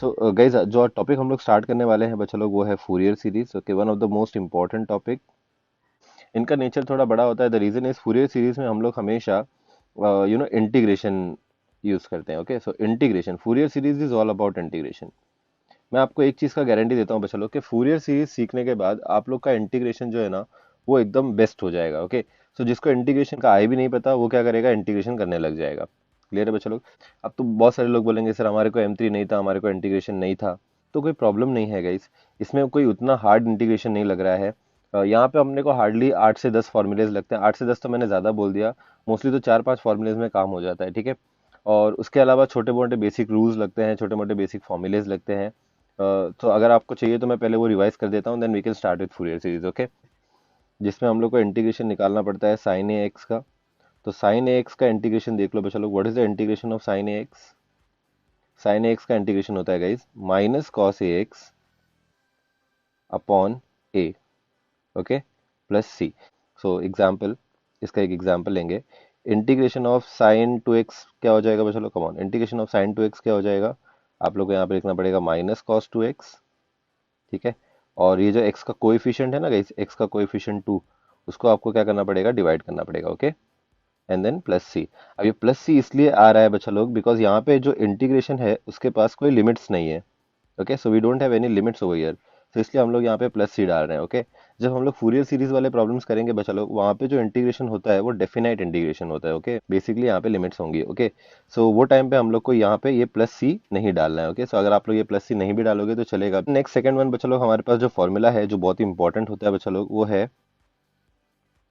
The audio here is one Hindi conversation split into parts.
सो गाइज जो टॉपिक हम लोग स्टार्ट करने वाले हैं बच्चा लोग वो है Fourier series. Okay, one of the most important topic. इनका नेचर थोड़ा बड़ा होता है। The reason is Fourier series में हम लोग हमेशा इंटीग्रेशन यूज करते हैं। Okay, so integration, Fourier series is all about integration. मैं आपको एक चीज का गारंटी देता हूँ बच्चा लोग कि फूरियर सीरीज सीखने के बाद आप लोग का इंटीग्रेशन जो है ना वो एकदम बेस्ट हो जाएगा। ओके, सो जिसको इंटीग्रेशन का आई भी नहीं पता वो क्या करेगा, इंटीग्रेशन करने लग जाएगा। क्लियर है बच्चा लोग? अब तो बहुत सारे लोग बोलेंगे सर हमारे को M3 नहीं था, हमारे को इंटीग्रेशन नहीं था। तो कोई प्रॉब्लम नहीं है गाइस, इसमें कोई उतना हार्ड इंटीग्रेशन नहीं लग रहा है। यहाँ पे हमने को हार्डली 8 से 10 फॉर्मूलेज लगते हैं। 8 से 10 तो मैंने ज़्यादा बोल दिया, मोस्टली तो 4-5 फॉर्मूलेज में काम हो जाता है। ठीक है, और उसके अलावा छोटे मोटे बेसिक रूल्स लगते हैं, छोटे मोटे बेसिक फॉर्मूलेज लगते हैं। तो अगर आपको चाहिए तो मैं पहले वो रिवाइज कर देता हूँ, then we can start with Fourier series. Okay, जिसमें हम लोग को इंटीग्रेशन निकालना पड़ता है साइन ए एक्स का। तो साइन ए एक्स का इंटीग्रेशन देख लो बच्चा लोग, what is the integration of sine a x? Sine a x का इंटीग्रेशन होता है guys minus cos a x upon a. Okay, plus c. So example, इसका एक एग्जाम्पल लेंगे। Integration of sine two x क्या हो जाएगा बच्चा लोग? Come on, integration of sine two x क्या हो जाएगा? आप लोग को यहाँ पे लिखना पड़ेगा माइनस कॉस टू एक्स। ठीक है, और ये जो x का कोएफिशिएंट है ना गाइस, x का कोएफिशिएंट 2, उसको आपको क्या करना पड़ेगा, डिवाइड करना पड़ेगा। ओके, एंड देन प्लस सी। अब ये प्लस सी इसलिए आ रहा है बच्चा लोग बिकॉज यहाँ पे जो इंटीग्रेशन है उसके पास कोई लिमिट्स नहीं है। Okay, so we don't have any limits over here, तो इसलिए हम लोग यहाँ पे प्लस सी डाल रहे हैं। ओके, जब हम लोग फूरियर सीरीज वाले प्रॉब्लम्स करेंगे बच्चा लोग, वहाँ पे जो इंटीग्रेशन होता है वो डेफिनाइट इंटीग्रेशन होता है। ओके, बेसिकली यहाँ पे लिमिट्स होंगी। ओके, सो वो टाइम पे हम लोग को यहाँ पे ये प्लस सी नहीं डालना है। ओके, सो अगर आप लोग ये प्लस सी नहीं भी डालोगे तो चलेगा। नेक्स्ट सेकंड वन बच्चा लोग, हमारे पास जो फॉर्मूला है जो बहुत ही इंपॉर्टेंट होता है बच्चा लोग, वो है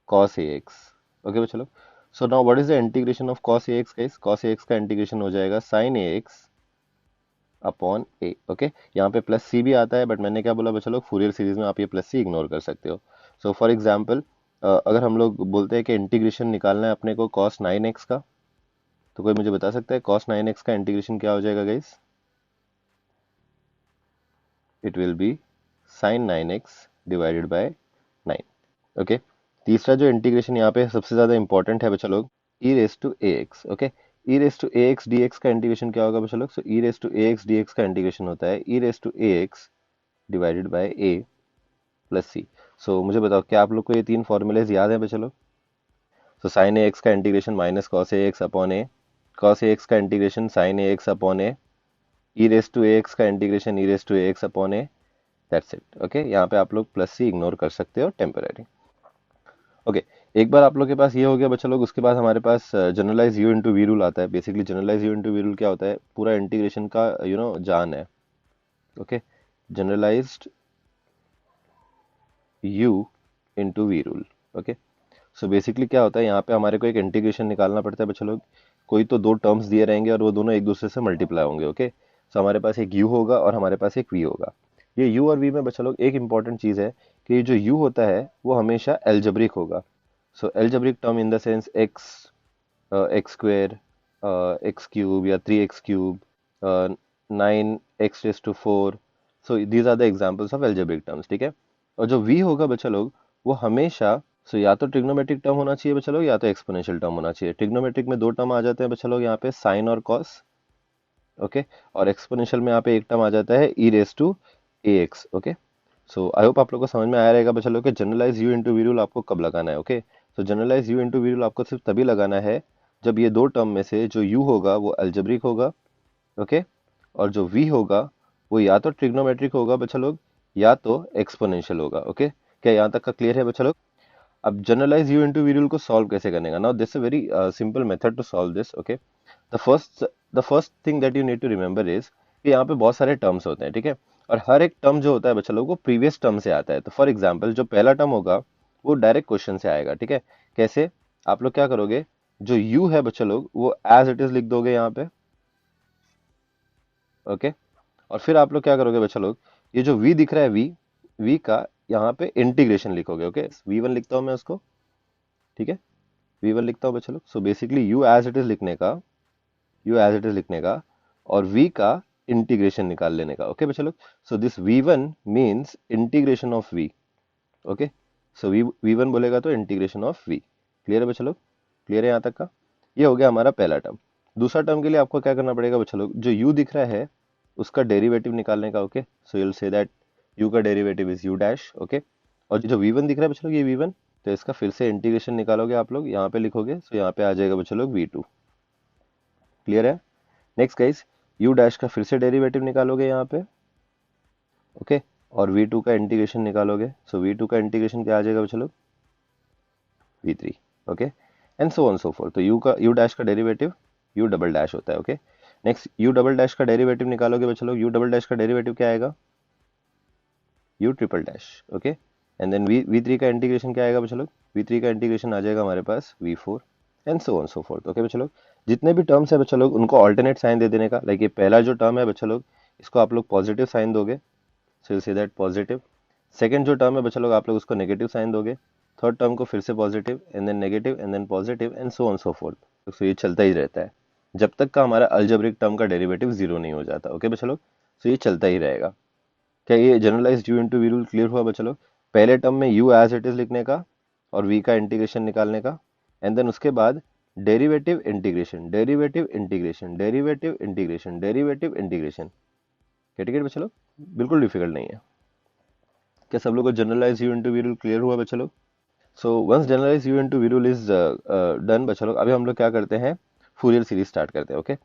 cos ax। ओके बच्चा लोग, so now what is the integration of cos ax guys? cos ax का इंटीग्रेशन हो जाएगा sin ax upon a. Okay, यहाँ पे प्लस सी भी आता है बट मैंने क्या बोला बच्चा लोग, फूरियर सीरीज में आप ये प्लस सी इग्नोर कर सकते हो। सो फॉर एग्जांपल, अगर हम लोग बोलते हैं कि इंटीग्रेशन निकालना है अपने को cos 9x का, तो कोई मुझे बता सकता है cos 9x का इंटीग्रेशन क्या हो जाएगा guys? It will be sin 9x divided by 9। Okay, तीसरा जो इंटीग्रेशन यहाँ पे सबसे ज्यादा इंपॉर्टेंट है बच्चा लोग, e raise to a x. Okay, e raise to a x d x का इंटीग्रेशन क्या होगा बच्चा लोग? So e raise to a x d x का इंटीग्रेशन होता है e raise to a x divided by a plus c. So मुझे बताओ क्या आप लोग को ये तीन फॉर्मूलेज याद है बच्चा लोग? सो साइन ए एक्स का integration minus cos a x upon a, cos a x का integration sine a x upon a, e raise to a x का integration e raise to a x upon a. That's it. Okay, यहाँ पे आप लोग प्लस सी इग्नोर कर सकते हो टेम्पररी। ओके, एक बार आप लोग के पास ये हो गया बच्चा लोग, उसके बाद हमारे पास generalize u into v rule आता है। Basically generalize u into v rule क्या होता है? पूरा इंटीग्रेशन का जान है। Okay, generalized u into v rule. Okay, so basically क्या होता है, यहाँ पे हमारे को एक इंटीग्रेशन निकालना पड़ता है बच्चा लोग। कोई तो दो टर्म्स दिए रहेंगे और वो दोनों एक दूसरे से मल्टीप्लाई होंगे। ओके, सो हमारे पास एक u होगा और हमारे पास एक v होगा। ये u और v में बच्चा लोग एक इंपॉर्टेंट चीज है कि ये जो u होता है वो हमेशा एल्जेब्रिक होगा। So algebraic term in the sense x, x square, x cube या 3x cube, 9x⁴। So these are the examples of algebraic terms. ठीक है, और जो v होगा बच्चा लोग वो हमेशा, सो या तो ट्रिग्नोमेट्रिक टर्म होना चाहिए बच्चा लोग या तो एक्सपोनेंशियल टर्म होना चाहिए। ट्रिग्नोमेट्रिक में दो टर्म आ जाते हैं बच्चा लोग यहाँ पे, साइन और कॉस। ओके, और एक्सपोनेंशियल में यहाँ पे एक टर्म आ जाता है e raise to a x. Okay, so I hope आप लोग को समझ में आया रहेगा बच्चा लोग कि generalise u into v rule आपको कब लगाना है। Okay, so generalise u into v rule आपको सिर्फ तभी लगाना है जब ये दो टर्म में से जो u होगा वो एल्जेब्रिक होगा। ओके, और जो v होगा वो या तो ट्रिग्नोमेट्रिक होगा बच्चा लोग या तो एक्सपोनेंशियल होगा। ओके, क्या यहाँ तक का क्लियर है बच्चा लोग? अब generalise u into v rule को सॉल्व कैसे करने का? Now this a very simple method to solve this. Okay, the first the first thing that you need to remember is कि यहाँ पे बहुत सारे टर्म्स होते हैं। ठीक है, और हर एक टर्म जो होता है बच्चा लोग वो प्रीवियस टर्म से आता है। तो फॉर एग्जाम्पल जो पहला टर्म होगा वो डायरेक्ट क्वेश्चन से आएगा। ठीक है, कैसे? आप लोग क्या करोगे, जो u है बच्चा लोग वो एज इट इज लिख दोगे यहाँ पे। ओके, और फिर आप लोग क्या करोगे बच्चा लोग, ये जो v दिख रहा है v का यहाँ पे इंटीग्रेशन लिखोगे। ओके, v1 लिखता हूँ मैं उसको। ठीक है, v1 लिखता हूँ बच्चा लोग। So basically u as it is लिखने का, u एज इट इज लिखने का और v का इंटीग्रेशन निकाल लेने का। ओके बच्चा लोग, so this v1 means integration of v। Okay, so v1 बोलेगा तो इंटीग्रेशन ऑफ v। क्लियर है बच्चा लोग? क्लियर है यहाँ तक का? ये हो गया हमारा पहला टर्म। दूसरा टर्म के लिए आपको क्या करना पड़ेगा बच्चा लोग, जो u दिख रहा है उसका डेरिवेटिव निकालने का। Okay, so you'll say that u का derivative is u dash. Okay, और जो v1 दिख रहा है बच्चों लोग, ये v1, तो इसका फिर से इंटीग्रेशन निकालोगे आप लोग, यहाँ पे लिखोगे, सो यहाँ पे आ जाएगा बच्चों लोग v2। क्लियर है? नेक्स्ट गाइस, u डैश का फिर से डेरिवेटिव निकालोगे यहाँ पे। ओके, और v2 का इंटीग्रेशन निकालोगे, सो v2 का इंटीग्रेशन क्या आ जाएगा बच्चों लोग, v3। Okay, and so on so fourth. तो u डैश का डेरिवेटिव u डबल डैश होता है। Okay, next u double dash का डेरिवेटिव निकालोगे बच्चों लोग, u डबल डैश का डेरिवेटिव क्या आएगा, u triple dash. Okay, and then v3 का इंटीग्रेशन क्या आएगा बच्चों लोग, v3 का इंटीग्रेशन आ जाएगा हमारे पास v4, and so on so fourth. Okay बच्चों लोग, जितने भी टर्म्स है बच्चों लोग उनको ऑल्टरनेट साइन दे देने का। लाइक ये पहला जो टर्म है बच्चों लोग, इसको आप लोग पॉजिटिव साइन दोगे, so say that positive. Second जो टर्म है बच्चों लोग, आप लोग उसको नेगेटिव साइन दोगे। थर्ड टर्म को फिर से positive, and then negative, and then positive, and so on so forth. सो ये चलता ही रहता है जब तक का हमारा अलजेब्रिक टर्म का डेरिवेटिव जीरो नहीं हो जाता। ओके बच्चों लोग, सो ये चलता ही रहेगा। क्या ये generalised u into v rule clear हुआ बच्चों लोग? पहले टर्म में u एज इट इज लिखने का और v का इंटीग्रेशन निकालने का, एंड देन उसके बाद derivative integration, derivative integration, derivative integration, derivative integration. क्या ठीक है बच्चों लोग? बिल्कुल डिफिकल्ट नहीं है। क्या सब लोग को generalise u into v rule clear हुआ बच्चों लोग? So once generalise u into v rule is done बच्चों लोग, अभी हम लोग क्या करते हैं, फूरियर सीरीज स्टार्ट करते हैं। ओके,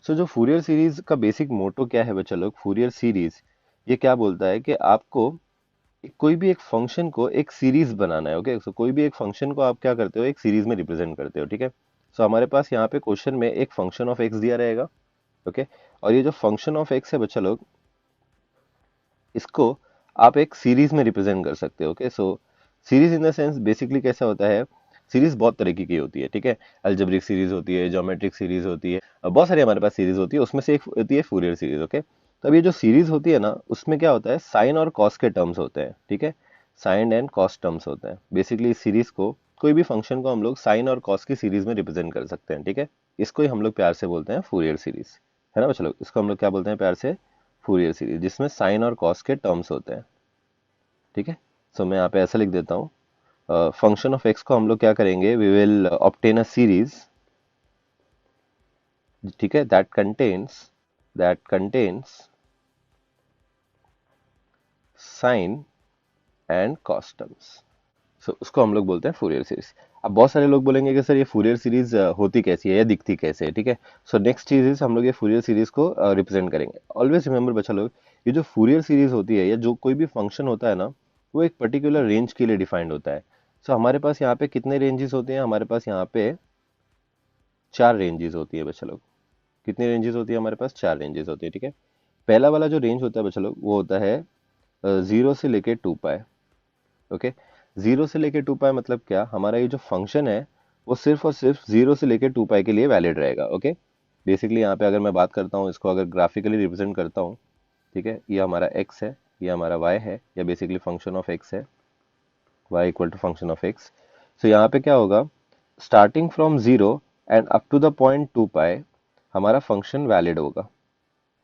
सो जो फूरियर सीरीज का बेसिक मोटो क्या है बच्चों लोग, फूरियर सीरीज ये क्या बोलता है कि आपको कोई भी एक फंक्शन को एक सीरीज बनाना है। ओके, सो कोई भी एक फंक्शन को आप क्या करते हो, एक सीरीज में रिप्रेजेंट करते हो। ठीक है, सो हमारे पास यहाँ पे क्वेश्चन में एक फंक्शन ऑफ एक्स दिया रहेगा। ओके, और ये जो फंक्शन ऑफ एक्स है बच्चा लोग, इसको आप एक सीरीज में रिप्रेजेंट कर सकते हो। Okay, so series in the sense basically कैसा होता है, सीरीज बहुत तरीके की होती है। ठीक है, अलजेब्रिक सीरीज होती है, ज्योमेट्रिक सीरीज होती है, बहुत सारी हमारे पास सीरीज होती है, उसमें से एक होती है फूरियर सीरीज। ओके, तो अब ये जो सीरीज होती है ना, उसमें क्या होता है, साइन और कॉस के टर्म्स होते हैं। ठीक है, साइन एंड कॉस टर्म्स होते हैं। बेसिकली इस सीरीज को, कोई भी फंक्शन को हम लोग साइन और कॉस की सीरीज में रिप्रेजेंट कर सकते हैं। ठीक है, इसको ही हम लोग प्यार से बोलते हैं फूरियर सीरीज, है ना चलो, इसको हम लोग क्या बोलते हैं प्यार से, फूरियर सीरीज, जिसमें साइन और कॉस के टर्म्स होते हैं। ठीक है, सो मैं यहाँ पे ऐसा लिख देता हूँ, फंक्शन ऑफ एक्स को हम लोग क्या करेंगे, we will obtain a series. ठीक है, that contains sine and cos terms. So उसको हम लोग बोलते हैं फूरियर सीरीज। अब बहुत सारे लोग बोलेंगे कि सर ये फूरियर सीरीज होती कैसी है या दिखती कैसे है। ठीक है, सो नेक्स्ट चीज इज हम लोग ये फूरियर सीरीज को रिप्रेजेंट करेंगे। ऑलवेज रिमेंबर बच्चा लोग, ये जो फूरियर सीरीज होती है या जो कोई भी फंक्शन होता है ना, वो एक पर्टिकुलर रेंज के लिए डिफाइंड होता है। सो हमारे पास यहाँ पे कितने रेंजेस होते हैं, हमारे पास यहाँ पे चार रेंजेस होती है बच्चा लोग। कितनी रेंजेस होती है हमारे पास, चार रेंजेस होती है। ठीक है, पहला वाला जो रेंज होता है बच्चा लोग, वो होता है 0 से लेके 2 पाई। ओके, 0 से लेके 2 पाई मतलब क्या, हमारा ये जो फंक्शन है वो सिर्फ और सिर्फ 0 से लेके 2 पाई के लिए वैलिड रहेगा। ओके, बेसिकली यहाँ पे अगर मैं बात करता हूँ, इसको अगर ग्राफिकली रिप्रेजेंट करता हूँ, ठीक है, ये हमारा x है, ये हमारा y है, या बेसिकली फंक्शन ऑफ x है, y equal to function of x। सो यहाँ पे क्या होगा, starting from 0 and up to the point 2 pi हमारा फंक्शन वैलिड होगा।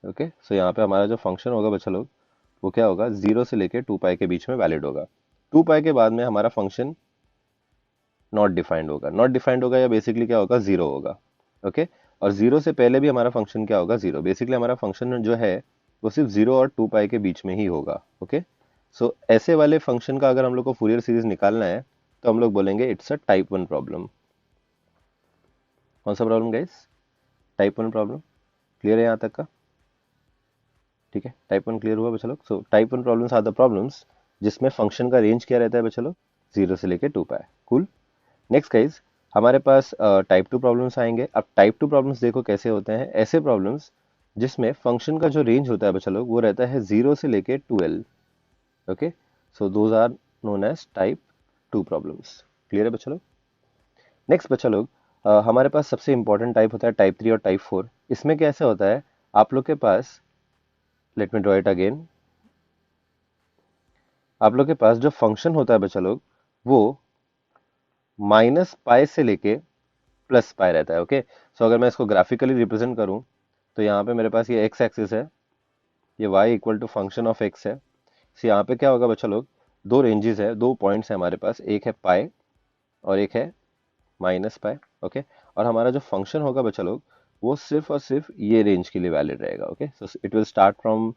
ओके, सो यहाँ पे हमारा जो फंक्शन होगा बच्चा लोग, वो क्या होगा, 0 से लेके 2 पाई के बीच में वैलिड होगा। 2 पाई के बाद में हमारा फंक्शन नॉट डिफाइंड होगा, नॉट डिफाइंड होगा, या बेसिकली क्या होगा, जीरो होगा। ओके, और जीरो से पहले भी हमारा फंक्शन क्या होगा, जीरो। बेसिकली हमारा फंक्शन जो है वो सिर्फ 0 और 2 पाई के बीच में ही होगा। ओके, सो ऐसे वाले फंक्शन का अगर हम लोग को फूरियर सीरीज निकालना है, तो हम लोग बोलेंगे इट्स अ टाइप 1 प्रॉब्लम। कौन सा problem guys, type 1 problem. Clear है यहाँ तक का? ठीक है, टाइप 1 क्लियर हुआ बच्चा लोग? So type 1 problems are the problems जिसमें फंक्शन का रेंज क्या रहता है बच्चा लोग, 0 से लेके 2 पाई। कूल। नेक्स्ट गाइज, हमारे पास टाइप 2 प्रॉब्लम्स आएंगे। अब टाइप 2 प्रॉब्लम्स देखो कैसे होते हैं, ऐसे प्रॉब्लम्स जिसमें फंक्शन का जो रेंज होता है बच्चा लोग, वो रहता है 0 से लेके 12। Okay, so those are known as type 2 problems. Clear है बच्चा लोग? नेक्स्ट बच्चा लोग, हमारे पास सबसे इंपॉर्टेंट टाइप होता है टाइप 3 और टाइप 4। इसमें कैसे होता है, आप लोग के पास, let me draw it again, आप लोग के पास जो फंक्शन होता है बच्चा लोग, वो -पाई से लेके +पाई रहता है। ओके, सो अगर मैं इसको ग्राफिकली रिप्रेजेंट करूं, तो यहाँ पे मेरे पास ये एक्स एक्सिस है, ये y equal to function of x है। सो यहाँ पे क्या होगा बच्चा लोग, दो रेंजेस है, दो पॉइंट्स है हमारे पास, एक है पाई और एक है -पाई। ओके, और हमारा जो फंक्शन होगा बच्चा लोग, वो सिर्फ और सिर्फ ये रेंज के लिए वैलिड रहेगा। Okay, so it will start from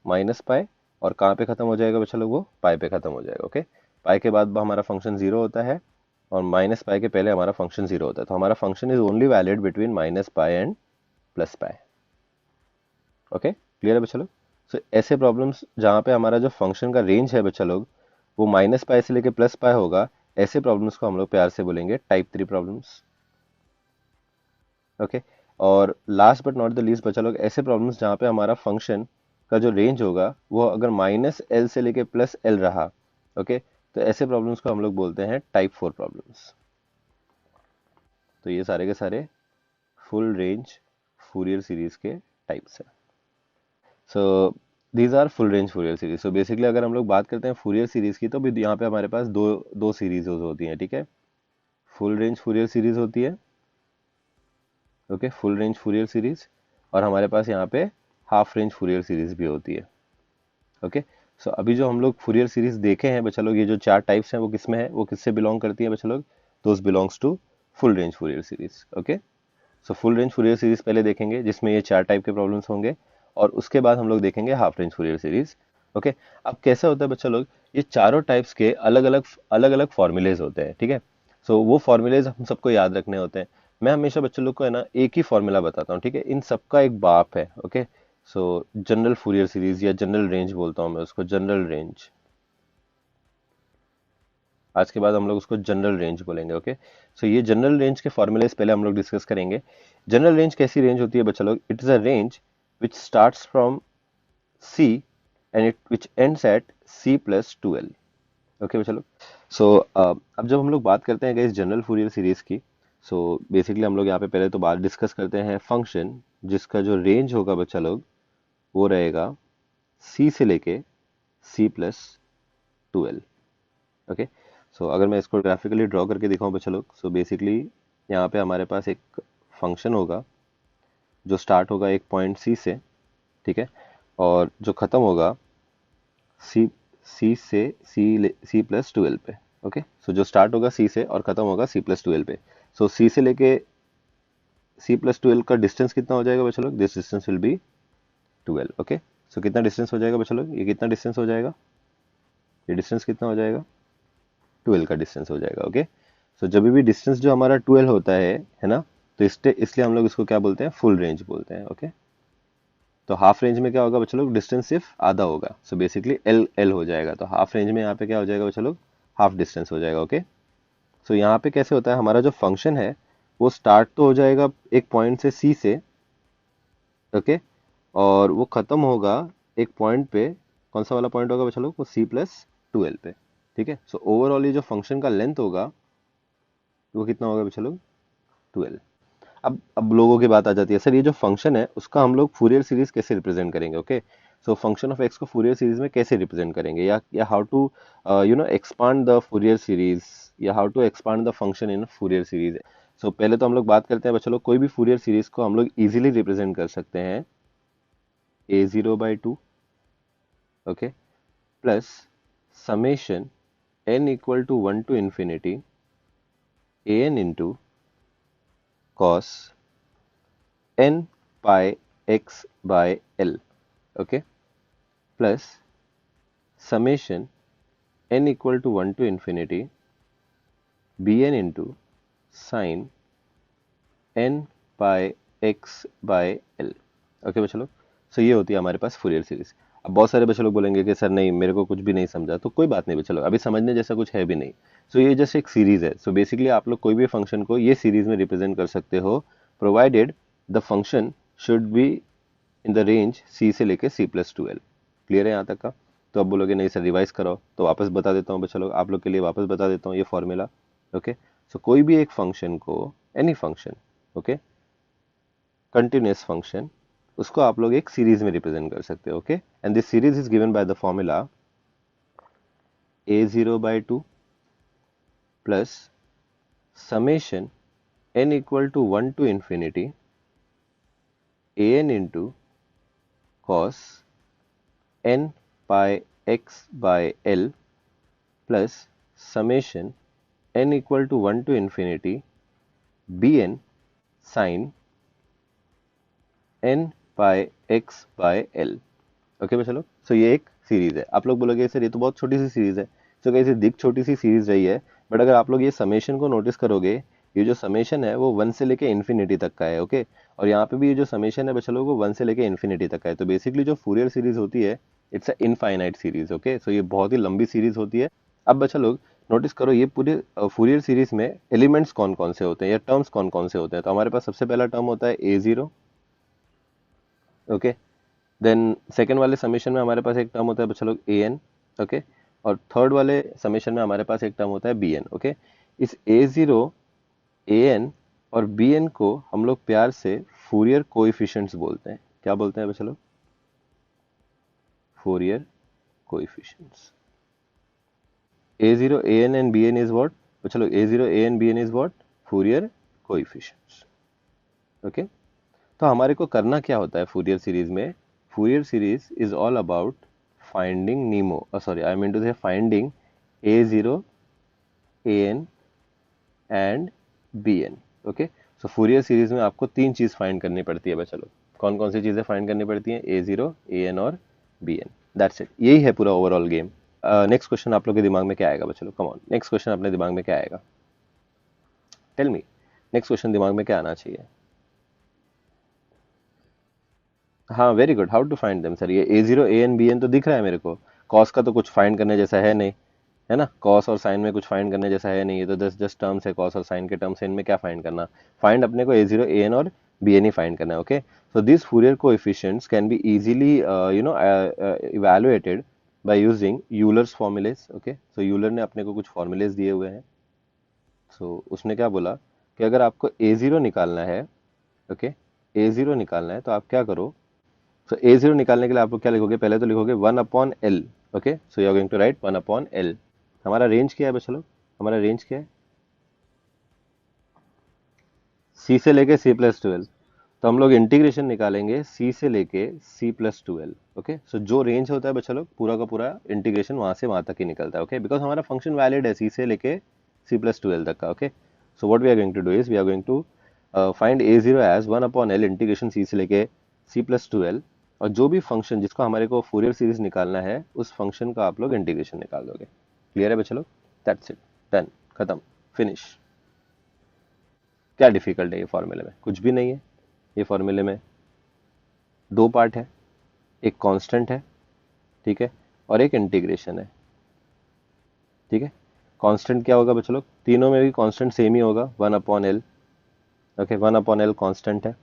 minus pi, और कहाँ पे खत्म हो जाएगा बच्चा लोग, वो पाई पे खत्म हो जाएगा। ओके, पाई के बाद हमारा फंक्शन जीरो होता है, और माइनस पाई के पहले हमारा फंक्शन जीरो होता है, तो हमारा function is only valid between minus pi and plus pi. Okay, clear है बच्चा लोग? सो ऐसे प्रॉब्लम्स जहाँ पे हमारा जो फंक्शन का रेंज है बच्चा लोग, वो माइनस पाई से लेके प्लस पाई होगा, ऐसे प्रॉब्लम्स को हम लोग प्यार से बोलेंगे टाइप 3 प्रॉब्लम्स। ओके, और last but not the least बच्चा लोग, ऐसे प्रॉब्लम्स जहाँ पे हमारा फंक्शन का जो रेंज होगा वो अगर माइनस एल से लेके प्लस एल रहा, ओके, तो ऐसे प्रॉब्लम्स को हम लोग बोलते हैं टाइप 4 प्रॉब्लम्स। तो ये सारे के सारे फुल रेंज फूरियर सीरीज के टाइप्स हैं। So these are full range Fourier series. So basically अगर हम लोग बात करते हैं फूरियर सीरीज की, तो भी यहाँ पे हमारे पास दो दो सीरीज होती हैं, ठीक है। फुल रेंज फूरियर सीरीज होती है, okay, full range Fourier series, और हमारे पास यहाँ पे हाफ रेंज फूरियर सीरीज भी होती है। ओके, सो अभी जो हम लोग फूरियर सीरीज देखे हैं बच्चा लोग, ये जो चार टाइप्स हैं वो किस में है, वो किससे बिलोंग करती है बच्चा लोग, those belongs to full range Fourier series. Okay, so full range Fourier series पहले देखेंगे जिसमें ये चार टाइप के प्रॉब्लम्स होंगे, और उसके बाद हम लोग देखेंगे half range Fourier series. Okay, अब कैसा होता है बच्चा लोग, ये चारों टाइप्स के अलग अलग फॉर्मूलेज होते हैं, ठीक है। सो वो फॉर्मूलेज हम सबको याद रखने होते हैं। मैं हमेशा बच्चों लोग को है ना एक ही फॉर्मूला बताता हूँ, ठीक है, इन सबका एक बाप है। ओके, सो जनरल फूरियर सीरीज या जनरल रेंज बोलता हूँ मैं उसको, जनरल रेंज। आज के बाद हम लोग उसको जनरल रेंज बोलेंगे। ओके, सो ये जनरल रेंज के फॉर्मूलेस पहले हम लोग डिस्कस करेंगे। जनरल रेंज कैसी रेंज होती है बच्चा लोग, it is a range which starts from c and it which ends at C+2L। Okay बच्चा लोग, सो अब जब हम लोग बात करते हैं इस जनरल फूरियर सीरीज की, सो बेसिकली हम लोग यहाँ पे पहले तो बात डिस्कस करते हैं फंक्शन जिसका जो रेंज होगा बच्चा लोग, वो रहेगा C से लेके C+2L। ओके, सो अगर मैं इसको ग्राफिकली ड्रॉ करके दिखाऊं बच्चा लोग, सो बेसिकली यहाँ पे हमारे पास एक फंक्शन होगा जो स्टार्ट होगा एक पॉइंट सी से, ठीक है, और जो खत्म होगा सी सी से C+2L पे। ओके, सो जो स्टार्ट होगा सी से और खत्म होगा C+2L पे। सो सी से लेके C+2L का डिस्टेंस कितना हो जाएगा बच्चा लोग, this distance will be 12। Okay, so कितना डिस्टेंस हो जाएगा बच्चा लोग, ये कितना डिस्टेंस हो जाएगा, ये डिस्टेंस कितना हो जाएगा, 12 का डिस्टेंस हो जाएगा। ओके, सो जब भी डिस्टेंस जो हमारा 12 होता है ना, तो इसलिए हम लोग इसको क्या बोलते हैं, फुल रेंज बोलते हैं। ओके, तो हाफ रेंज में क्या होगा बच्चा लोग, डिस्टेंस सिर्फ आधा होगा, सो बेसिकली एल एल हो जाएगा, तो हाफ रेंज में यहाँ पे क्या हो जाएगा बच्चा लोग, हाफ डिस्टेंस हो जाएगा। ओके, सो यहाँ पे कैसे होता है, हमारा जो फंक्शन है वो स्टार्ट तो हो जाएगा एक पॉइंट से सी से, ओके, और वो खत्म होगा एक पॉइंट पे, कौन सा वाला पॉइंट होगा बच्चा लोग, वो C+2L पे। ठीक है, सो ओवरऑल ये जो फंक्शन का लेंथ होगा वो कितना होगा बच्चा लोग, 12। अब लोगों की बात आ जाती है, सर ये जो फंक्शन है उसका हम लोग फूरियर सीरीज कैसे रिप्रेजेंट करेंगे। Okay, so function of x को फूरियर सीरीज में कैसे रिप्रेजेंट करेंगे, या how to expand the Fourier series, या how to expand the function in Fourier series. So पहले तो हम लोग बात करते हैं बच्चा लोग, कोई भी फूरियर सीरीज को हम लोग इजीली रिप्रेजेंट कर सकते हैं a0/2, okay, plus summation n equal to 1 to infinity an into cos n pi x by l, okay, plus summation n equal to 1 to infinity bn into sin n pi x by l। Okay बच्चा लोग, सो ये होती है हमारे पास फूरियर सीरीज। अब बहुत सारे बच्चे लोग बोलेंगे कि सर नहीं मेरे को कुछ भी नहीं समझा, तो कोई बात नहीं बच्चा लोग, अभी समझने जैसा कुछ है भी नहीं। सो ये जैसे एक सीरीज है, सो बेसिकली आप लोग कोई भी फंक्शन को ये सीरीज में रिप्रेजेंट कर सकते हो, provided the function should be in the range c से लेके C+2L। क्लियर है यहाँ तक का? तो अब बोलोगे नहीं सर रिवाइज कराओ, तो वापस बता देता हूँ बच्चा लोग, आप लोग के लिए वापस बता देता हूँ ये फॉर्मूला। ओके, सो कोई भी एक फंक्शन को, any function, okay, continuous function, उसको आप लोग एक सीरीज में रिप्रेजेंट कर सकते हो। Okay, and this series is given by the formula a0/2 plus summation n equal to 1 to infinity an into cos n pi x by l plus summation n equal to 1 to infinity bn sin n pi x by L. Okay भाई चलो, सो ये एक सीरीज है। आप लोग बोलोगे सर ये तो बहुत छोटी सी सीरीज है, सो कैसे दिख छोटी सी सीरीज रही है, बट अगर आप लोग ये समेशन को नोटिस करोगे, ये जो समेशन है वो 1 से लेके इन्फिनिटी तक का है। ओके, और यहाँ पे भी ये जो समेशन है बच्चा लोग वो 1 से लेके इन्फिनिटी तक का है। तो बेसिकली जो फूरियर सीरीज होती है, it's a infinite series. Okay, so ये बहुत ही लंबी सीरीज होती है। अब बच्चा लोग नोटिस करो, ये पूरे फूरियर सीरीज में एलिमेंट्स कौन कौन से होते हैं या टर्म्स कौन कौन से होते हैं। तो हमारे पास सबसे पहला टर्म होता है a0। ओके, देन सेकेंड वाले समेशन में हमारे पास एक टर्म होता है बच्चा लोग an। ओके, और थर्ड वाले समेशन में हमारे पास एक टर्म होता है bn। ओके, इस a0, an और bn को हम लोग प्यार से फूरियर कोएफिशिएंट्स बोलते हैं। क्या बोलते हैं बच्चा लोग? Fourier coefficients. a0, an and bn is what बच्चा लोग? a0, an, bn is what? Fourier coefficients. Okay, तो हमारे को करना क्या होता है फूरियर सीरीज में? Fourier series is all about finding Nemo, sorry I mean to say finding a0, an and bn। Okay, so Fourier series में आपको तीन चीज फाइंड करनी पड़ती है बच्चा लोग। कौन कौन सी चीजें फाइंड करनी पड़ती हैं? a0, an और bn। दैट्स इट, यही है पूरा ओवरऑल गेम। नेक्स्ट क्वेश्चन आप लोग के दिमाग में क्या आएगा बच्चा लोग? कम ऑन, नेक्स्ट क्वेश्चन अपने दिमाग में क्या आएगा? टेल मी, नेक्स्ट क्वेश्चन दिमाग में क्या आना चाहिए? हाँ very good, how to find them sir? ये a0, an, bn तो दिख रहा है मेरे को। कॉस का तो कुछ फाइंड करने जैसा है नहीं, है ना? कॉस और साइन में कुछ फाइंड करने जैसा है नहीं, ये तो जस्ट टर्म्स है, कॉस और साइन के टर्म्स है, इनमें क्या फाइंड करना? फाइंड अपने को a0, an और bn ही फाइंड करना है। Okay, so this Fourier coefficients can be easily evaluated by using Euler's formulas. Okay, so Euler ने अपने को कुछ फॉर्मूलेस दिए हुए हैं। सो उसने क्या बोला कि अगर आपको a0 निकालना है, ओके, a0 निकालना है तो आप क्या करो? सो a0 निकालने के लिए आप लोग क्या लिखोगे? पहले तो लिखोगे 1/L। Okay, so you are going to write 1/L। हमारा रेंज क्या है बच्चा लोग? हमारा रेंज क्या है? c से लेके c+12। तो हम लोग इंटीग्रेशन निकालेंगे c से लेके c+12। ओके, सो जो रेंज होता है बच्चा लोग पूरा का पूरा इंटीग्रेशन वहां से वहां तक ही निकलता है। ओके, बिकॉज हमारा फंक्शन वैलिड है c से लेके c+12 तक का। Okay, so what we are going to do is we are going to find a0 as 1/L integration c से लेके c+12, और जो भी फंक्शन जिसको हमारे को फूरियर सीरीज निकालना है उस फंक्शन का आप लोग इंटीग्रेशन निकाल दोगे। क्लियर है बच्चा लोग? दैट्स इट, डन, खत्म, फिनिश। क्या डिफिकल्ट है ये फॉर्मूले में? कुछ भी नहीं है। ये फॉर्मूले में दो पार्ट है, एक कांस्टेंट है, ठीक है, और एक इंटीग्रेशन है। ठीक है, कांस्टेंट क्या होगा बच्चों लोग? तीनों में भी कांस्टेंट सेम ही होगा, 1/L। ओके, 1/L कांस्टेंट है।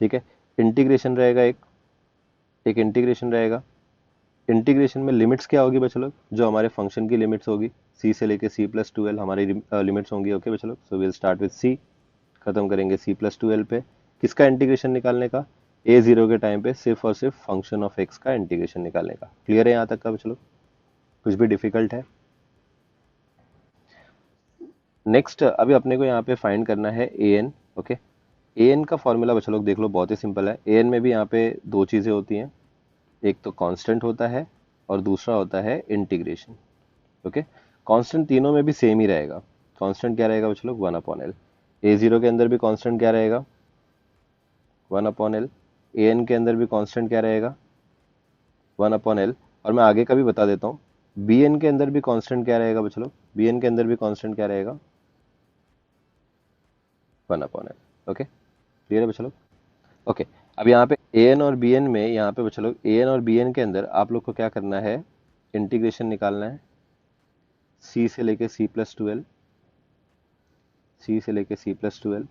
ठीक है, इंटीग्रेशन रहेगा एक, एक इंटीग्रेशन रहेगा। इंटीग्रेशन में लिमिट्स क्या होगी बच्चों लोग? जो हमारे फंक्शन की लिमिट्स होगी, c से लेके c+12 हमारी लिमिट्स होंगी। ओके बच्चों लोग, so will start with c, खत्म करेंगे c+12 पे। किसका इंटीग्रेशन निकालने का? a0 के टाइम पे सिर्फ और सिर्फ फंक्शन ऑफ x का इंटीग्रेशन निकालने का। क्लियर है यहाँ तक का बच्चों लोग? कुछ भी डिफिकल्ट है? नेक्स्ट अभी अपने को यहाँ पे फाइंड करना है an। ओके, an का फॉर्मूला बच्चों लोग देख लो, बहुत ही सिंपल है। an में भी यहाँ पे दो चीजें होती हैं, एक तो कांस्टेंट होता है और दूसरा होता है इंटीग्रेशन। ओके, कांस्टेंट तीनों में भी सेम ही रहेगा। कांस्टेंट क्या रहेगा बच्चों लोग? 1/L। a0 के अंदर भी कांस्टेंट क्या रहेगा? 1/L। an के अंदर भी कांस्टेंट क्या रहेगा? 1/L। और मैं आगे का भी बता देता हूँ, bn के अंदर भी कांस्टेंट क्या रहेगा बच्चों लोग? bn के अंदर भी कांस्टेंट क्या रहेगा? 1/L। ओके, क्लियर है बच्चों लोग? ओके, अब यहाँ पे an और bn में, यहाँ पे बच्चों लोग an और bn के अंदर आप लोग को क्या करना है? इंटीग्रेशन निकालना है c से लेके c+12, c से लेके c+12।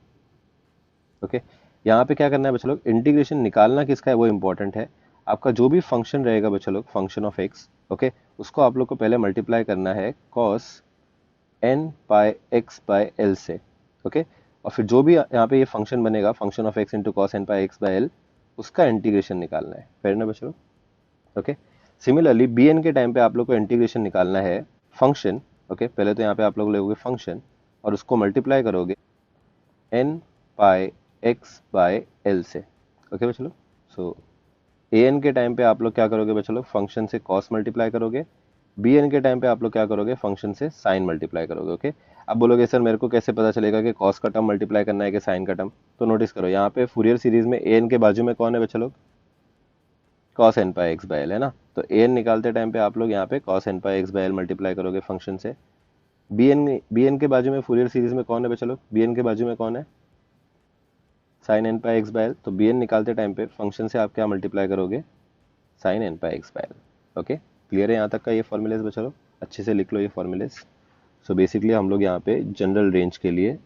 ओके, यहाँ पे क्या करना है बच्चों लोग? इंटीग्रेशन निकालना किसका है वो इंपॉर्टेंट है। आपका जो भी फंक्शन रहेगा बच्चों लोग, फंक्शन ऑफ एक्स, ओके, उसको आप लोग को पहले मल्टीप्लाई करना है cos n पाई x बाय l से। ओके, और फिर जो भी यहाँ पे ये फंक्शन बनेगा, function of x into cos n pi x by l, उसका इंटीग्रेशन निकालना है। फेयर ना बच्चों लोग? ओके, सिमिलरली bn के टाइम पे आप लोग को इंटीग्रेशन निकालना है फंक्शन। ओके, पहले तो यहाँ पे आप लोग लोगे फंक्शन और उसको मल्टीप्लाई करोगे n पाई x बाय l से। ओके बच्चों लोग, सो an के टाइम पे आप लोग क्या करोगे बच्चों लोग? फंक्शन से cos मल्टीप्लाई करोगे, बी एन के टाइम पे आप लोग क्या करोगे, फंक्शन से साइन मल्टीप्लाई करोगे। ओके, अब बोलोगे सर मेरे को कैसे पता चलेगा कि कॉस का टर्म मल्टीप्लाई करना है कि साइन का टर्म? तो नोटिस करो यहाँ पे फूरियर सीरीज में ए एन के बाजू में कौन है बच्चा लोग, cos n pi x by l है ना। तो ए एन निकालते टाइम पे आप लोग यहाँ पे cos n pi x by l multiply करोगे फंक्शन से। बी एन के बाजू में फूरियर सीरीज में कौन है बच्चा लोग, बी एन के बाजू में कौन है, sine n pi x by l. तो बी एन निकालते टाइम पे फंक्शन से आप क्या मल्टीप्लाई करोगे, sine n pi x by L. Okay, clear है यहाँ तक का ये फॉर्मूलेज बच्चा लोग, अच्छे से लिख लो ये फॉर्मूलेज। सो बेसिकली हम लोग यहाँ पे जनरल रेंज के लिए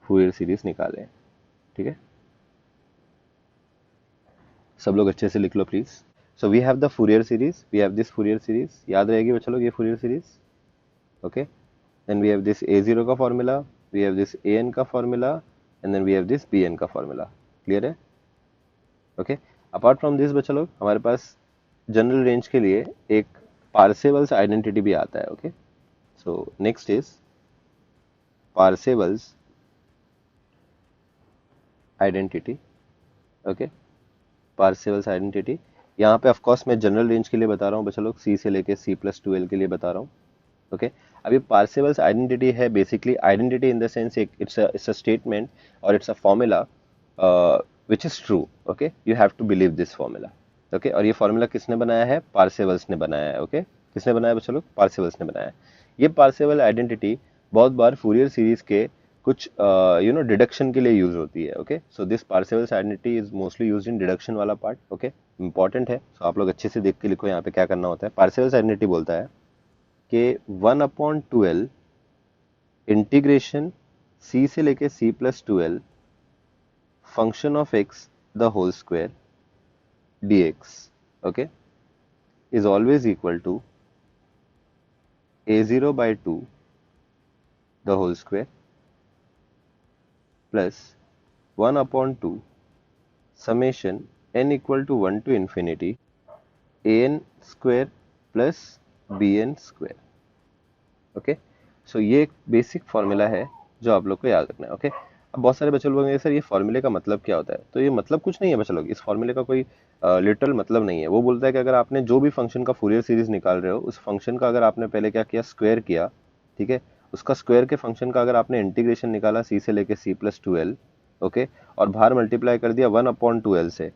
फूरियर सीरीज निकाले हैं। ठीक है, सब लोग अच्छे से लिख लो please. So we have the Fourier series, we have this Fourier series, याद रहेगी बच्चा लोग ये Fourier series. Okay, then we have this a zero का formula, we have this a n का formula, and then we have this b n का फॉर्मूला। क्लियर है? ओके, अपार्ट फ्रॉम दिस बच्चा लोग हमारे पास जनरल रेंज के लिए एक पार्सेवल्स आइडेंटिटी भी आता है। Okay, so next is Parseval's identity. Okay, Parseval's identity, यहाँ पे ऑफ कोर्स मैं जनरल रेंज के लिए बता रहा हूँ बच्चा लोग, सी से लेके सी प्लस टू के लिए बता रहा हूँ। ओके, अब ये पार्सेवल्स आइडेंटिटी है basically, identity in the sense it's a statement और it's a formula which is true. Okay, you have to believe this formula. Okay, और ये फॉर्मूला किसने बनाया है, पार्सेवल्स ने बनाया है। ओके, किसने बनाया बच्चा लोग, पार्सेवल्स ने बनाया है। ये पार्सेवल आइडेंटिटी बहुत बार फूरियर सीरीज के कुछ डिडक्शन के लिए यूज होती है। Okay, so this Parseval's identity is mostly used in deduction वाला पार्ट। ओके, इंपॉर्टेंट है, सो आप लोग अच्छे से देख के लिखो यहाँ पे क्या करना होता है। पार्सेवल्स आइडेंटिटी बोलता है कि 1/12 इंटीग्रेशन सी से लेके c plus twelve function of x the whole square d x, okay, is always equal to a0/2 the whole square plus 1/2 summation n equal to 1 to infinity an square plus bn square। Okay, so ये एक बेसिक फॉर्मूला है जो आप लोग को याद रखना है। ओके, अब बहुत सारे बच्चे लोग बोलेंगे सर ये फॉर्मूले का मतलब क्या होता है? तो ये मतलब कुछ नहीं है बच्चे लोग, इस फॉर्मूले का कोई लिटरल मतलब नहीं है। वो बोलता है कि अगर आपने जो भी फंक्शन का फूरियर सीरीज निकाल रहे हो, उस फंक्शन का अगर आपने पहले क्या किया, स्क्वायर किया, ठीक है, उसका स्क्वायर के फंक्शन का अगर आपने इंटीग्रेशन निकाला सी से लेके सी प्लस टूएल्व, ओके, और बाहर मल्टीप्लाई कर दिया 1/12 से,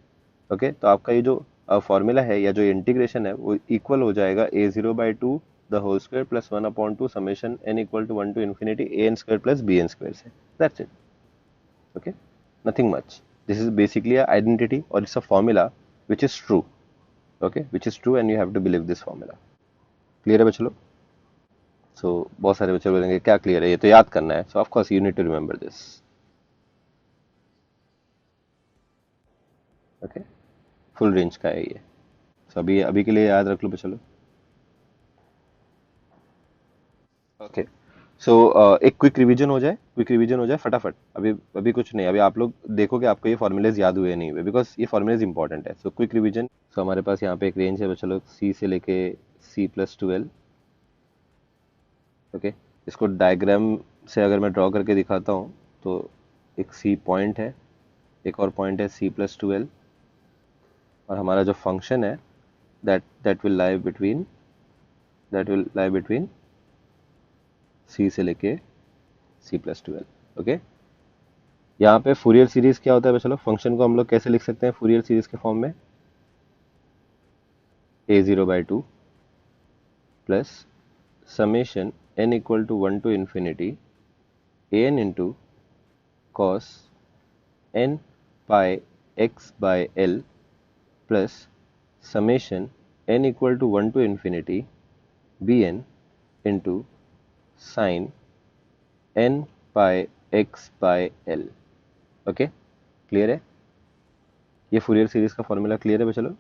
ओके, तो आपका ये जो फॉर्मूला है या जो इंटीग्रेशन है वो इक्वल हो जाएगा a0/2 the whole square plus 1/2 summation n equal to 1 to infinity an square plus bn square से। That's it. Okay, nothing much, this is basically a identity और it's a formula which is true. Okay, which is true and you have to believe this formula. Clear है बच्चों लोग? सो बहुत सारे बच्चे बोलेंगे क्या क्लियर है, ये तो याद करना है। So of course you need to remember this. Okay, full range का है ये। सो अभी अभी के लिए याद रख लो बच्चों लोग। ओके, सो एक क्विक रिवीजन हो जाए, क्विक रिवीजन हो जाए फटाफट। अभी अभी कुछ नहीं, अभी आप लोग देखो कि आपको ये फॉर्मूलेज याद हुए नहीं हुए, बिकॉज ये फॉर्मूलेज इंपॉर्टेंट है। So quick revision. सो हमारे पास यहाँ पे एक रेंज है बच्चों लोग, सी से लेके सी प्लस टूएल्व। ओके, इसको डायग्राम से अगर मैं ड्रॉ करके दिखाता हूँ तो एक सी पॉइंट है, एक और पॉइंट है सी प्लस टूएल्व, और हमारा जो फंक्शन है that that will lie between c से लेके सी प्लस टूएल्व। ओके, यहाँ पे फूरियर सीरीज क्या होता है चलो, फंक्शन को हम लोग कैसे लिख सकते हैं फूरियर सीरीज के फॉर्म में, a0/2 plus summation n equal to 1 to infinity an into cos n pi x bye l plus summation n equal to 1 to infinity bn into sine n pi x bye l। Okay, clear है? ये फूरियर सीरीज का फॉर्मूला क्लियर है चलो?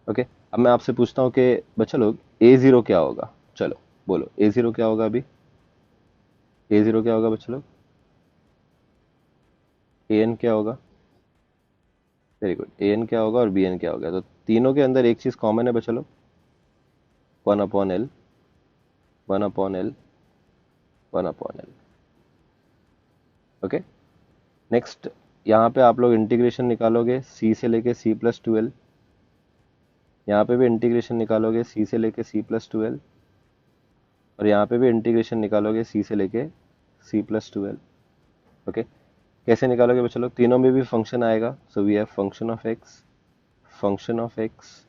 ओके, अब मैं आपसे पूछता हूँ कि बच्चा लोग a0 क्या होगा? चलो बोलो a0 क्या होगा? अभी a0 क्या होगा बच्चा लोग? an क्या होगा? वेरी गुड, an क्या होगा और bn क्या होगा? तो तीनों के अंदर एक चीज कॉमन है बच्चा लोग, 1/l 1/l 1/l। Okay, next यहाँ पे आप लोग इंटीग्रेशन निकालोगे सी से लेके C+12, यहाँ पे भी इंटीग्रेशन निकालोगे सी से लेके C+12, और यहाँ पे भी इंटीग्रेशन निकालोगे सी से लेके C+12। ओके, कैसे निकालोगे बच्चों लोग? तीनों में भी फंक्शन आएगा। So we have function of x, function of x,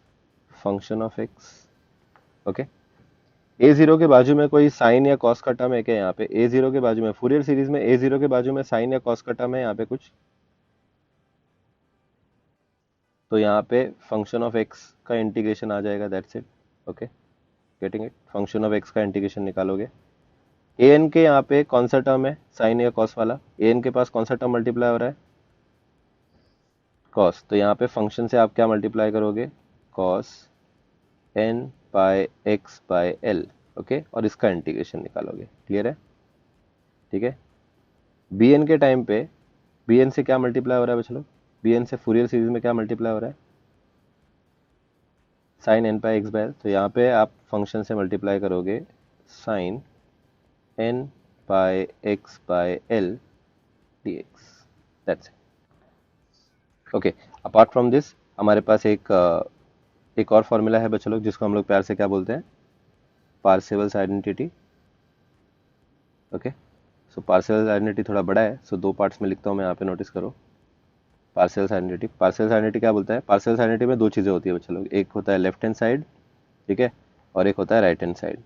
function of x. Okay, a zero के बाजू में कोई साइन या कॉस का टर्म है क्या? यहाँ पे ए जीरो के बाजू में, फूरियर सीरीज में ए जीरो के बाजू में साइन या कॉस का टर्म है यहाँ पे कुछ? तो यहाँ पे फंक्शन ऑफ एक्स का इंटीग्रेशन आ जाएगा, that's it. Okay, getting it? Function of x का इंटीग्रेशन निकालोगे। ए एन के यहाँ पे कौन सा टर्म है साइन या कॉस वाला? ए एन के पास कौन सा टर्म मल्टीप्लाई हो रहा है? कॉस। तो यहाँ पे फंक्शन से आप क्या मल्टीप्लाई करोगे? Cos n by x by L. Okay, और इसका इंटीग्रेशन निकालोगे। क्लियर है? ठीक है। बी एन के टाइम पे बी एन से क्या मल्टीप्लाई हो रहा है बच्चों? बी एन से फूरियर सीरीज में क्या मल्टीप्लाई हो रहा है? Sine n by x by l. तो यहाँ पे आप फंक्शन से मल्टीप्लाई करोगे sine n by x by l d x, that's it. Okay, apart from this हमारे पास एक और फॉर्मूला है बच्चों लोग, जिसको हम लोग प्यार से क्या बोलते हैं? पार्सेवल्स आइडेंटिटी। ओके, सो पार्सेवल्स आइडेंटिटी थोड़ा बड़ा है, सो दो पार्ट्स में लिखता हूँ मैं, यहाँ पे नोटिस करो। पार्सेवल्स आइडेंटिटी, पार्सेवल्स आइडेंटिटी क्या बोलता है? पार्सेवल्स आइडेंटिटी में दो चीज़ें होती है बच्चों लोग, एक होता है लेफ्ट हैंड साइड, ठीक है, और एक होता है right hand side.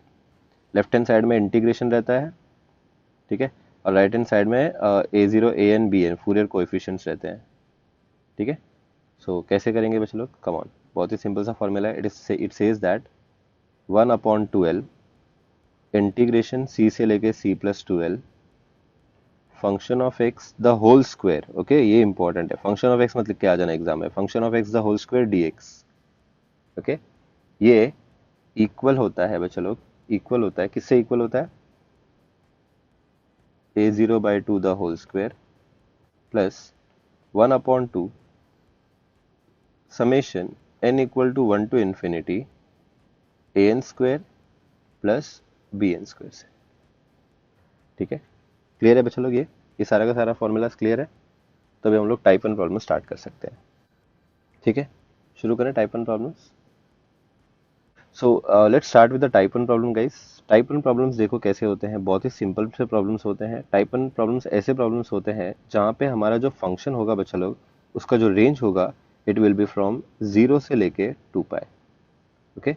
Left hand side में इंटीग्रेशन रहता है, ठीक है, और राइट हैंड साइड में a zero a n b n Fourier coefficients रहते हैं, ठीक है। सो कैसे करेंगे बच्चों लोग? कम ऑन, बहुत ही सिंपल सा फॉर्मूला है। It says that 1/12 integration c से लेके C+12 function of x the whole square. Okay, ये इंपॉर्टेंट है, फंक्शन ऑफ एक्स मतलब क्या आ जाना एग्जाम में, function of x the whole square dx। Okay, ये इक्वल होता है बच्चों लोग, इक्वल होता है, किससे इक्वल होता है? a0/2 the whole square plus 1/2 summation n equal to 1 to infinity an square plus bn square से। ठीक है, क्लियर है बच्चों लोग? ये सारा का सारा फॉर्मूला क्लियर है? तो अभी हम लोग टाइप 1 प्रॉब्लम स्टार्ट कर सकते हैं। ठीक है, शुरू करें type 1 problems. So let's start with the type 1 problem guys. Type 1 problems देखो कैसे होते हैं, बहुत ही सिंपल से प्रॉब्लम्स होते हैं। टाइप 1 प्रॉब्लम्स ऐसे प्रॉब्लम्स होते हैं जहाँ पे हमारा जो फंक्शन होगा बच्चा लोग, उसका जो रेंज होगा इट विल बी फ्रॉम 0 से लेके 2π। ओके,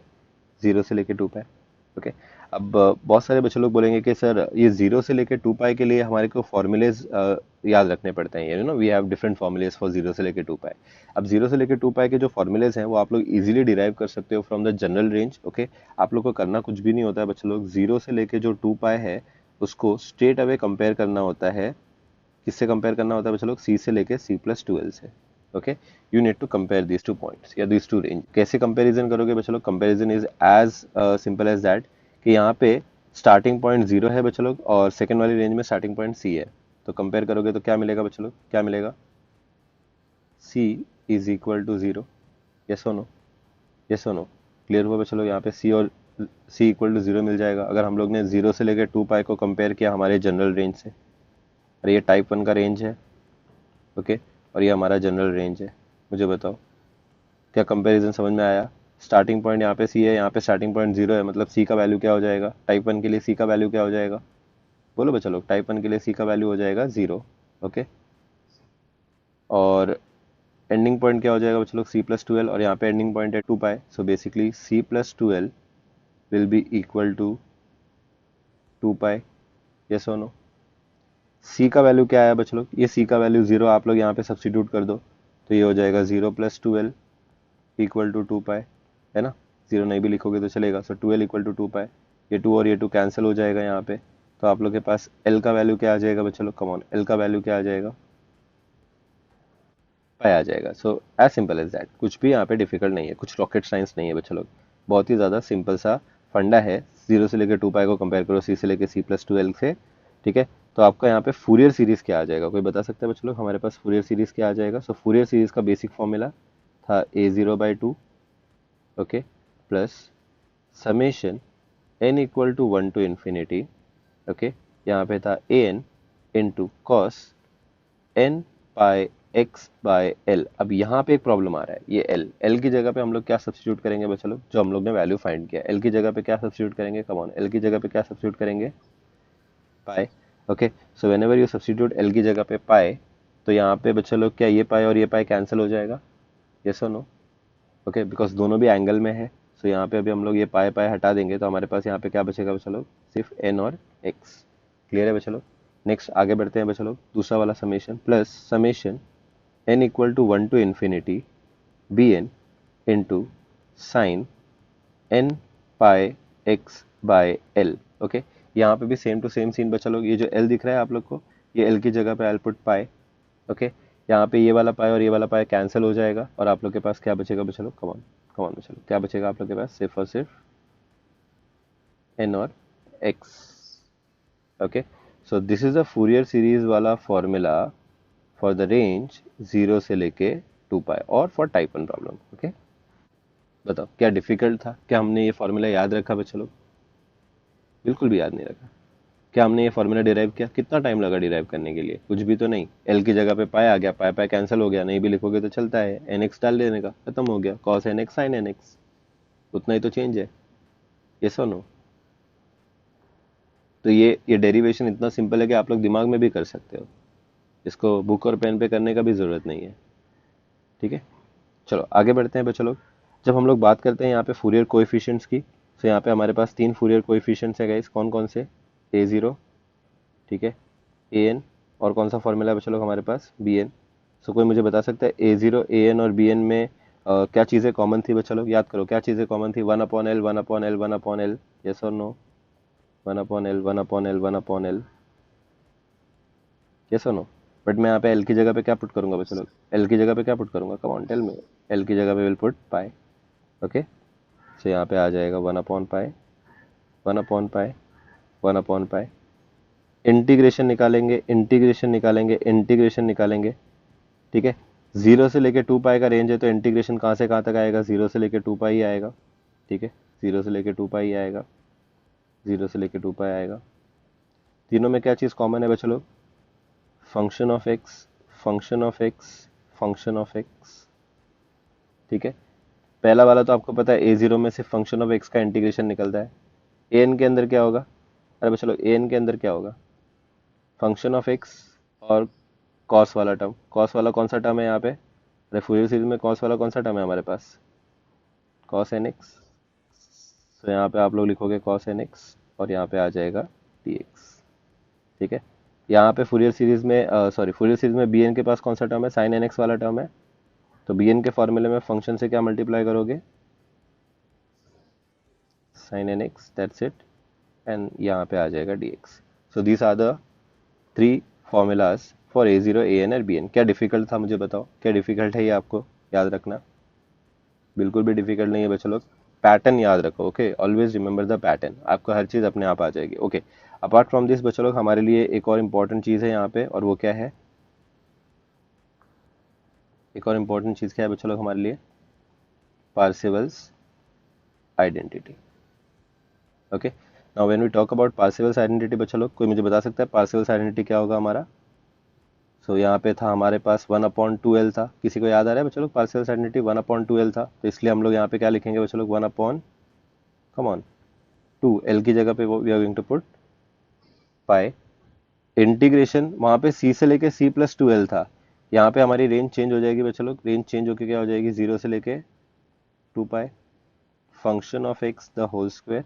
0 से लेके 2π। ओके, अब बहुत सारे बच्चे लोग बोलेंगे कि सर ये 0 से लेके 2π के लिए हमारे को फॉर्मूलेज याद रखने पड़ते हैं, you know we have different formulas for 0 से लेके 2π। अब 0 से लेके 2π के जो फॉर्मूलेज हैं वो आप लोग इजीली डिराइव कर सकते हो from the general range. Okay, आप लोग को करना कुछ भी नहीं होता है बच्चे लोग, 0 से लेके जो 2π है उसको स्ट्रेट अवे कंपेयर करना होता है। किससे कंपेयर करना होता है बच्चे लोग? सी से लेके C+12 से। Okay, you need to compare these two points या दीज टू रेंज। कैसे कंपैरिजन करोगे बच्चे लोग? Comparison is as simple as that कि यहाँ पे स्टार्टिंग पॉइंट 0 है बच्चे लोग और सेकंड वाली रेंज में स्टार्टिंग पॉइंट C है। तो कंपेयर करोगे तो क्या मिलेगा बच्चे लोग? क्या मिलेगा? C is equal to 0। Yes और नो? यस और नो? क्लियर हुआ बच्चे लोग? यहाँ पे C और C इक्वल टू 0 मिल जाएगा अगर हम लोग ने 0 से लेकर 2π को कंपेयर किया हमारे जनरल रेंज से। और ये टाइप 1 का रेंज है। ओके, और ये हमारा जनरल रेंज है। मुझे बताओ क्या कंपैरिजन समझ में आया? स्टार्टिंग पॉइंट यहाँ पे C है, यहाँ पे स्टार्टिंग पॉइंट 0 है, मतलब C का वैल्यू क्या हो जाएगा? टाइप 1 के लिए C का वैल्यू क्या हो जाएगा? बोलो बच्चा लोग, टाइप 1 के लिए C का वैल्यू हो जाएगा 0। ओके, और एंडिंग पॉइंट क्या हो जाएगा बच्चा लोग? C+12, और यहाँ पे एंडिंग पॉइंट है 2π। So basically C+12 will be equal to 2π। Yes और नो? C का वैल्यू क्या आया बच्चा लोग? ये C का वैल्यू 0 आप लोग यहाँ पे सब्स्टिट्यूट कर दो तो ये हो जाएगा 0+12 इक्वल टू 2π, है ना? 0 नहीं भी लिखोगे तो चलेगा। सो 12 इक्वल टू 2π, ये 2 और ये 2 कैंसिल हो जाएगा यहाँ पे। तो आप लोग के पास L का वैल्यू क्या आ जाएगा बच्चे लोग? कम ऑन, L का वैल्यू क्या आ जाएगा? पाई आ जाएगा। So as simple as that, कुछ भी यहाँ पे डिफिकल्ट नहीं है, कुछ रॉकेट साइंस नहीं है बच्चे लोग, बहुत ही ज़्यादा सिंपल सा फंडा है। 0 से लेकर 2π को कंपेयर करो C से लेकर C+12 से। ठीक है, तो आपका यहाँ पे फूरियर सीरीज क्या आ जाएगा? कोई बता सकता है बच्चे लोग? हमारे पास फूरियर सीरीज क्या आ जाएगा? सो फूरियर सीरीज का बेसिक फॉर्मूला था a0/2, okay, plus summation n equal to 1 to infinity, okay, यहाँ पे था an into cos n pi x by L. अब यहाँ पे एक प्रॉब्लम आ रहा है, ये एल, एल की जगह पे हम लोग क्या सब्स्टिट्यूट करेंगे बच्चा लोग, जो हम लोग ने वैल्यू फाइंड किया, एल की जगह पे क्या सब्स्टिट्यूट करेंगे, कम ऑन, एल की जगह पे क्या सब्स्टिट्यूट करेंगे, पाए। Okay, so when ever you substitute L की जगह पे पाए, तो यहाँ पे बच्चा लोग क्या ये पाए और ये पाए कैंसिल हो जाएगा, यस और नो। ओके, बिकॉज दोनों भी एंगल में है, सो यहाँ पे अभी हम लोग ये पाए पाए हटा देंगे तो हमारे पास यहाँ पे क्या बचेगा बच्चा लोग, सिर्फ एन और एक्स। क्लियर है बच्चा लोग। नेक्स्ट आगे बढ़ते हैं बच्चा लोग, दूसरा वाला summation, plus summation n equal to 1 to infinity b n into sine n pi x by L. Okay, यहाँ पे भी सेम टू सेम सीन बचा लोग, ये जो एल दिख रहा है आप लोग को, ये एल की जगह पे आई पुट पाई। ओके, यहाँ पे ये वाला पाई और ये वाला पाई कैंसिल हो जाएगा और आप लोग के पास क्या बचेगा बचा लोग, कमान कमान बचा लोग, क्या बचेगा आप लोग के पास, सिर्फ और सिर्फ एन और x. Okay, so this is a Fourier series वाला फॉर्मूला फॉर द रेंज 0 से लेके 2 पाई और फॉर टाइप 1 प्रॉब्लम। ओके, बताओ क्या डिफिकल्ट था, क्या हमने ये फॉर्मूला याद रखा बच्चा लोग, बिल्कुल भी याद नहीं रखा। क्या हमने ये फॉर्मूला डिराइव किया, कितना टाइम लगा डिराइव करने के लिए, कुछ भी तो नहीं। एल की जगह पे पाई आ गया, पाई पाई कैंसिल हो गया, नहीं भी लिखोगे तो चलता है, एन एक्स डाल देने का, खत्म हो गया, cos n x sine n x, उतना ही तो चेंज है, ये सो नो। तो ये डेरिवेशन इतना सिंपल है कि आप लोग दिमाग में भी कर सकते हो, इसको बुक और पेन पे करने का भी जरूरत नहीं है। ठीक है, चलो आगे बढ़ते हैं बच्चों लोग। जब हम लोग बात करते हैं यहाँ पे फूरियर कोएफिशिएंट्स की, तो यहाँ पे हमारे पास 3 फूरियर कोएफिशिएंट्स है गाइस, कौन कौन से, ए जीरो, ठीक है, ए एन, और कौन सा फॉर्मूला है बच्चों लोग हमारे पास, बी एन। सो कोई मुझे बता सकता है ए जीरो, ए एन और बी एन में क्या चीज़ें कॉमन थी बच्चों लोग, याद करो क्या चीज़ें कॉमन थी, 1/L 1/L 1/L, यस और no, 1/L 1/L 1/L, yes और नो। बट मैं यहाँ पे एल की जगह पे क्या पुट करूंगा बच्चों लोग, एल की जगह पे क्या पुट करूंगा, come on tell me, L की जगह पे will put pi. Okay, so यहाँ पे आ जाएगा 1/पाई, 1/पाई, 1/पाई, इंटीग्रेशन निकालेंगे, इंटीग्रेशन निकालेंगे, इंटीग्रेशन निकालेंगे। ठीक है, 0 से लेके 2 पाई का रेंज है, तो इंटीग्रेशन कहाँ से कहाँ तक आएगा, 0 से लेके 2 पाई ही आएगा। ठीक है, 0 से लेके 2 पाई ही आएगा, 0 से लेके 2 पाई आएगा। तीनों में क्या चीज़ कॉमन है बच्चों लोग, function of x, function of x, function of x. ठीक है, पहला वाला तो आपको पता है, ए जीरो में सिर्फ फंक्शन ऑफ एक्स का इंटीग्रेशन निकलता है। ए एन के अंदर क्या होगा, अरे बच्चों लोग ए एन के अंदर क्या होगा, फंक्शन ऑफ एक्स और कॉस वाला टर्म, कॉस वाला कौन सा टर्म है यहाँ पे, अरे फूरियर सीरीज में कॉस वाला कौन सा टर्म है हमारे पास, कॉस एन एक्स। तो यहाँ पे आप लोग लिखोगे कॉस एन एक्स और यहाँ पे आ जाएगा डी एक्स। ठीक है, यहाँ पे फूरियर सीरीज में सॉरी फूरियर सीरीज में बी एन के पास कौन सा टर्म है, साइन एन एक्स वाला टर्म है, तो बी एन के फॉर्मूले में फंक्शन से क्या मल्टीप्लाई करोगे, sine n x, that's it, and यहाँ पे आ जाएगा d x. So these are the 3 formulas for a zero, a n और बी एन। क्या डिफिकल्ट था मुझे बताओ, क्या डिफिकल्ट है ये आपको याद रखना, बिल्कुल भी डिफिकल्ट नहीं है बच्चों लोग, पैटर्न याद रखो। Okay, always remember the pattern, आपको हर चीज़ अपने आप आ जाएगी। ओके, अपार्ट फ्रॉम दिस बच्चों लोग हमारे लिए एक और इम्पॉर्टेंट चीज़ है यहाँ पे, और वो क्या है, एक और इम्पॉर्टेंट चीज़ क्या है बच्चों लोग हमारे लिए, Parseval's identity. Okay, now when we talk about Parseval's identity बच्चों लोग, कोई मुझे बता सकता है पार्सेवल्स आइडेंटिटी क्या होगा हमारा। सो यहाँ पे था हमारे पास 1/2L था, किसी को याद आ रहा है बच्चों लोग, पार्शियल आइडेंटिटी 1/2L था, तो इसलिए हम लोग यहाँ पे क्या लिखेंगे बच्चों लोग, 1/, कम ऑन, 2L की जगह पे we are going to put pi. Integration वहाँ पे c से लेके c+2L था, यहाँ पे हमारी रेंज चेंज हो जाएगी बच्चों लोग, रेंज चेंज होकर क्या हो जाएगी, 0 से लेके 2 pi, function of x the whole square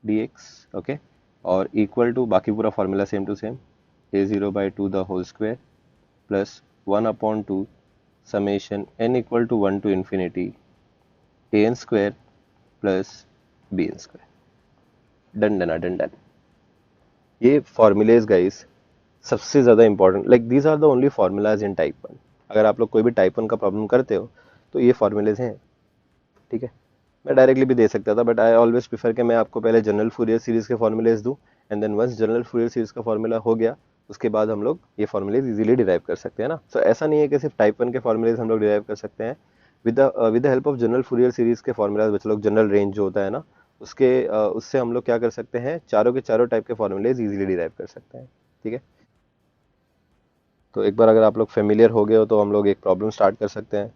dx। Okay, और इक्वल टू, बाकी पूरा formula same to same, a0/2 the whole square plus 1/2 summation n equal to 1 to infinity a n square plus b n square. Done done done done. ये फॉर्मूलेज गाइस सबसे ज़्यादा important, like these are the only formulas in type 1। अगर आप लोग कोई भी टाइप 1 का प्रॉब्लम करते हो तो ये फॉर्मूलेज हैं। ठीक है, मैं डायरेक्टली भी दे सकता था, बट आई ऑलवेज प्रीफर कि मैं आपको पहले जनरल फूरियर सीरीज के फॉर्मूलेज दूं, and then once general Fourier series का फॉर्मूला हो गया, उसके बाद हम लोग ये फॉर्मूलेज इजीली डिराइव कर सकते हैं ना। सो ऐसा नहीं है कि सिर्फ टाइप 1 के फॉर्मूलेज हम लोग डिराइव कर सकते हैं, with the help of general Fourier series के फॉर्मूलाज बच्चे लोग, जनरल रेंज जो होता है ना, उससे हम लोग क्या कर सकते हैं, चारों के चारों टाइप के फॉर्मूलेज इजीली डिराइव कर सकते हैं। ठीक है, तो एक बार अगर आप लोग फेमिलियर हो गए हो तो हम लोग एक प्रॉब्लम स्टार्ट कर सकते हैं।